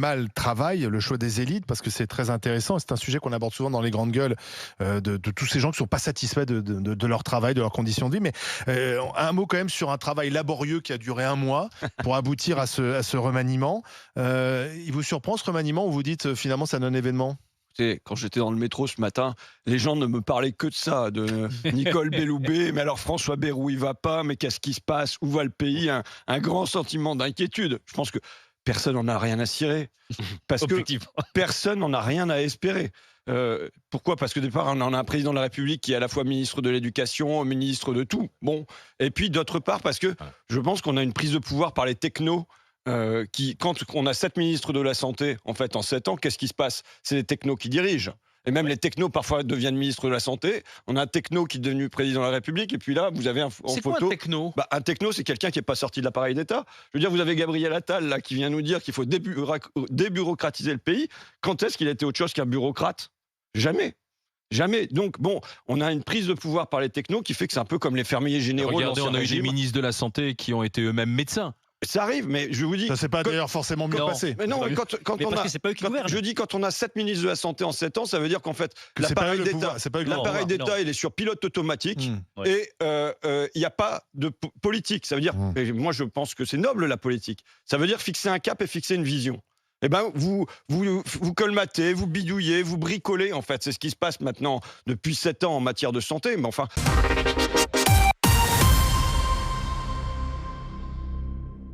mal travaillent, le choix des élites, parce que c'est très intéressant. C'est un sujet qu'on aborde souvent dans les grandes gueules de tous ces gens qui ne sont pas satisfaits de leur travail, de leurs conditions de vie. Mais un mot quand même sur un travail laborieux qui a duré un mois pour aboutir à ce remaniement. Il vous surprend ce remaniement ou vous dites finalement c'est un non-événement? Quand j'étais dans le métro ce matin, les gens ne me parlaient que de ça, de Nicole Belloubet. Mais alors François Bayrou, il va pas, mais qu'est-ce qui se passe? Où va le pays? Un grand sentiment d'inquiétude. Je pense que personne n'en a rien à cirer. Parce que personne n'en a rien à espérer. Pourquoi? Parce que au départ, on en a un président de la République qui est à la fois ministre de l'Éducation, ministre de tout. Bon. Et puis d'autre part, parce que je pense qu'on a une prise de pouvoir par les technos. Quand on a 7 ministres de la Santé, en fait, en 7 ans, qu'est-ce qui se passe? C'est les technos qui dirigent. Et même les technos, parfois, deviennent ministres de la Santé. On a un techno qui est devenu président de la République. Et puis là, vous avez en photo... C'est quoi un techno? Un techno, c'est quelqu'un qui n'est pas sorti de l'appareil d'État. Je veux dire, vous avez Gabriel Attal, là, qui vient nous dire qu'il faut débureaucratiser le pays. Quand est-ce qu'il a été autre chose qu'un bureaucrate? Jamais. Jamais. Donc, bon, on a une prise de pouvoir par les technos qui fait que c'est un peu comme les fermiers généraux. Regardez, on a eu des régime. ministres de la Santé qui ont été eux-mêmes médecins. Ça arrive, mais je vous dis... Ça s'est pas d'ailleurs forcément mieux passé. Mais non, quand Mais on parce a... que c'est pas eux qui gouvernent. Je dis quand on a 7 ministres de la Santé en 7 ans, ça veut dire qu'en fait, C'est pas eux l'appareil le d'État, pouvoir, c'est pas eux le pouvoir. l'appareil d'État, il est sur pilote automatique Mmh. et il n'y a pas de politique. Ça veut dire, et moi je pense que c'est noble la politique, ça veut dire fixer un cap et fixer une vision. Eh ben, vous colmatez, vous bidouillez, vous bricolez, en fait. C'est ce qui se passe maintenant depuis 7 ans en matière de santé. Mais enfin...